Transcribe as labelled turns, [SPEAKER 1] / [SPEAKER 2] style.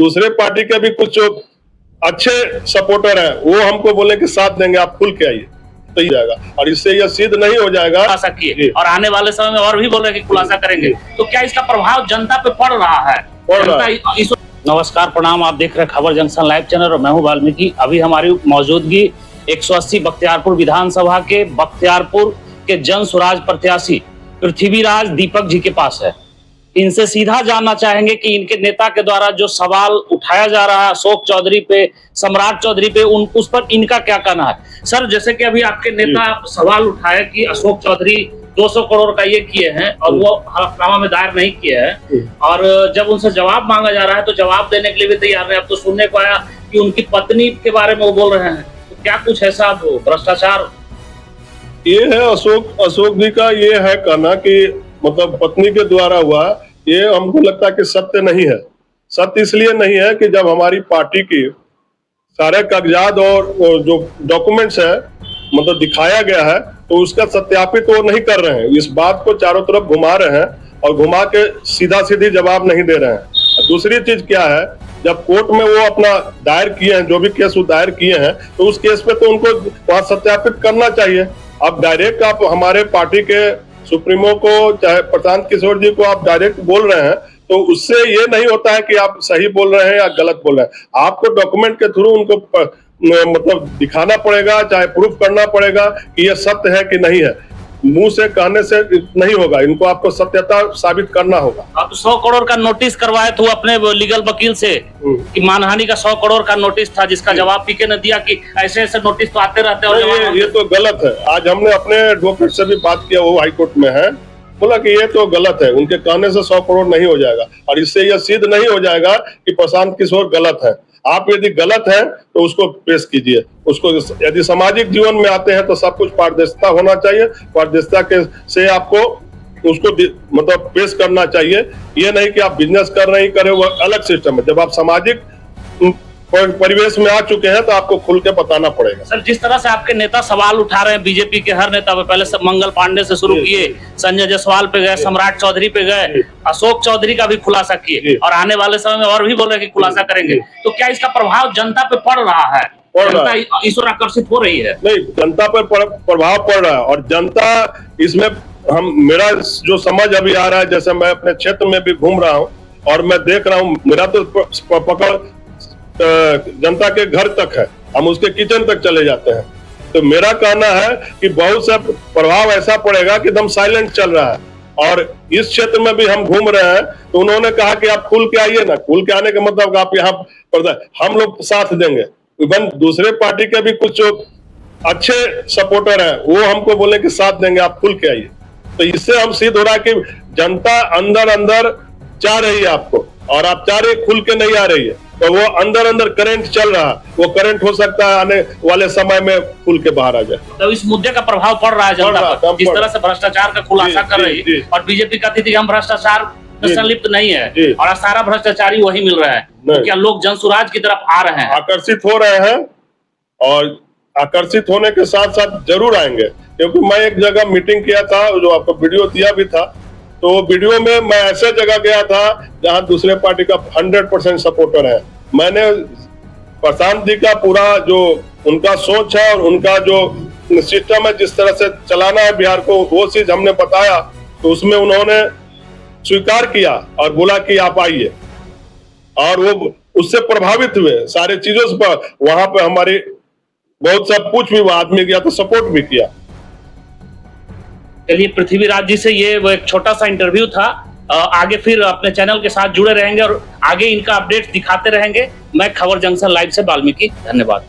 [SPEAKER 1] दूसरे पार्टी के भी कुछ अच्छे सपोर्टर हैं, वो हमको बोले कि साथ देंगे, आप खुल के आइए, तो जाएगा। और इससे यह सिद्ध नहीं हो जाएगा
[SPEAKER 2] और आने वाले समय में और भी बोले कि खुलासा करेंगे, तो क्या इसका प्रभाव जनता पे पड़ रहा है? नमस्कार, प्रणाम। आप देख रहे हैं खबर जंक्शन लाइव चैनल और मैं हूं वाल्मीकि। अभी हमारी मौजूदगी 180 बख्तियारपुर विधानसभा के बख्तियारपुर के जन स्वराज प्रत्याशी पृथ्वीराज दीपक जी के पास है। इनसे सीधा जानना चाहेंगे कि इनके नेता के द्वारा जो सवाल उठाया जा रहा है अशोक चौधरी पे, सम्राट चौधरी पे, उस पर इनका क्या कहना है। सर, जैसे कि अभी आपके नेता सवाल उठाए कि अशोक चौधरी 200 करोड़ का ये किए हैं और वो हलफनामा में दायर नहीं किए हैं, और जब उनसे जवाब मांगा जा रहा है तो जवाब देने के लिए भी तैयार नहीं। अब तो सुनने को आया कि उनकी पत्नी के बारे में वो बोल रहे हैं, तो क्या कुछ ऐसा भ्रष्टाचार?
[SPEAKER 1] ये है अशोक जी का ये है कहना कि मतलब पत्नी के द्वारा हुआ, ये हमको लगता है कि सत्य नहीं है। सत्य इसलिए नहीं है कि जब हमारी पार्टी की सारे कागजात और जो डॉक्यूमेंट्स है मतलब दिखाया गया है, तो उसका सत्यापित वो नहीं कर रहे हैं। इस बात को चारों तरफ घुमा रहे हैं और घुमा के सीधा सीधी जवाब नहीं दे रहे हैं। दूसरी चीज क्या है, जब कोर्ट में वो अपना दायर किए हैं, जो भी केस वो दायर किए हैं, तो उस केस पे तो उनको वहां सत्यापित करना चाहिए। अब डायरेक्ट आप हमारे पार्टी के सुप्रीमो को, चाहे प्रशांत किशोर जी को आप डायरेक्ट बोल रहे हैं, तो उससे ये नहीं होता है कि आप सही बोल रहे हैं या गलत बोल रहे हैं। आपको डॉक्यूमेंट के थ्रू उनको मतलब दिखाना पड़ेगा, चाहे प्रूफ करना पड़ेगा कि ये सत्य है कि नहीं है। मुंह से कहने से नहीं होगा, इनको आपको सत्यता साबित करना होगा।
[SPEAKER 2] आप 100 करोड़ का नोटिस करवाए थे अपने लीगल वकील से कि मानहानि का 100 करोड़ का नोटिस था, जिसका जवाब पीके ने दिया कि ऐसे ऐसे नोटिस तो आते रहते हैं।
[SPEAKER 1] ये तो गलत है। आज हमने अपने एडवोकेट से भी बात किया, वो हाईकोर्ट में है, बोला कि ये तो गलत है, उनके कहने से 100 करोड़ नहीं हो जाएगा। और इससे यह सिद्ध नहीं हो जाएगा कि प्रशांत किशोर गलत है। आप यदि गलत है तो उसको पेश कीजिए। उसको यदि सामाजिक जीवन में आते हैं तो सब कुछ पारदर्शिता होना चाहिए। पारदर्शिता के से आपको उसको मतलब पेश करना चाहिए। ये नहीं कि आप बिजनेस कर रहे ही करे, वो अलग सिस्टम है। जब आप सामाजिक परिवेश में आ चुके हैं तो आपको खुल के बताना पड़ेगा।
[SPEAKER 2] सर, जिस तरह से आपके नेता सवाल उठा रहे हैं, बीजेपी के हर नेता, पहले से मंगल पांडे से शुरू किए, संजय जायसवाल पे गए, सम्राट चौधरी पे गए, अशोक चौधरी का भी खुलासा किए और आने वाले समय में और भी बोले कि खुलासा करेंगे, तो क्या इसका प्रभाव जनता पे पड़ रहा है? जनता इस ओर आकर्षित हो रही है?
[SPEAKER 1] नहीं, जनता पर प्रभाव पड़ रहा है और जनता इसमें मेरा जो समझ अभी आ रहा है, जैसे मैं अपने क्षेत्र में भी घूम रहा हूँ और मैं देख रहा हूँ, मेरा तो पकड़ जनता के घर तक है, हम उसके किचन तक चले जाते हैं। तो मेरा कहना है कि बहुत सा प्रभाव ऐसा पड़ेगा कि एकदम साइलेंट चल रहा है। और इस क्षेत्र में भी हम घूम रहे हैं, तो उन्होंने कहा कि आप खुल के आइए ना। खुल के आने का मतलब आप यहाँ पर हम लोग साथ देंगे। इवन दूसरे पार्टी के भी कुछ अच्छे सपोर्टर हैं, वो हमको बोले कि साथ देंगे, आप खुल के आइए। तो इससे हम सिद्ध हो रहा है कि जनता अंदर अंदर चाह रही है आपको, और आप चाह रहे खुल के नहीं आ रही है, तो वो अंदर अंदर करंट चल रहा है। वो करंट हो सकता है आने वाले समय में खुल के बाहर आ जाए।
[SPEAKER 2] तो इस मुद्दे का प्रभाव पड़ रहा है जनता पर, जिस तरह से भ्रष्टाचार का खुलासा कर रही है। और बीजेपी कहती थी कि हम भ्रष्टाचार में संलिप्त नहीं है, और सारा भ्रष्टाचारी वही मिल रहा है। तो क्या लोग जन स्वराज की तरफ आ रहे हैं,
[SPEAKER 1] आकर्षित हो रहे हैं? और आकर्षित होने के साथ साथ जरूर आएंगे, क्योंकि मैं एक जगह मीटिंग किया था, जो आपको वीडियो दिया भी था, तो वीडियो में मैं ऐसे जगह गया था जहां दूसरे पार्टी का 100% सपोर्टर है। मैंने प्रशांत जी का पूरा जो उनका सोच है और उनका जो सिस्टम है, जिस तरह से चलाना है बिहार को, वो चीज हमने बताया, तो उसमें उन्होंने स्वीकार किया और बोला कि आप आइए। और वो उससे प्रभावित हुए सारे चीजों से। वहां पे हमारी बहुत सा पूछ भी आदमी गया तो सपोर्ट भी किया।
[SPEAKER 2] चलिए, पृथ्वीराज जी से ये वो एक छोटा सा इंटरव्यू था। आगे फिर अपने चैनल के साथ जुड़े रहेंगे और आगे इनका अपडेट दिखाते रहेंगे। मैं खबर जंक्शन लाइव से वाल्मीकि, धन्यवाद।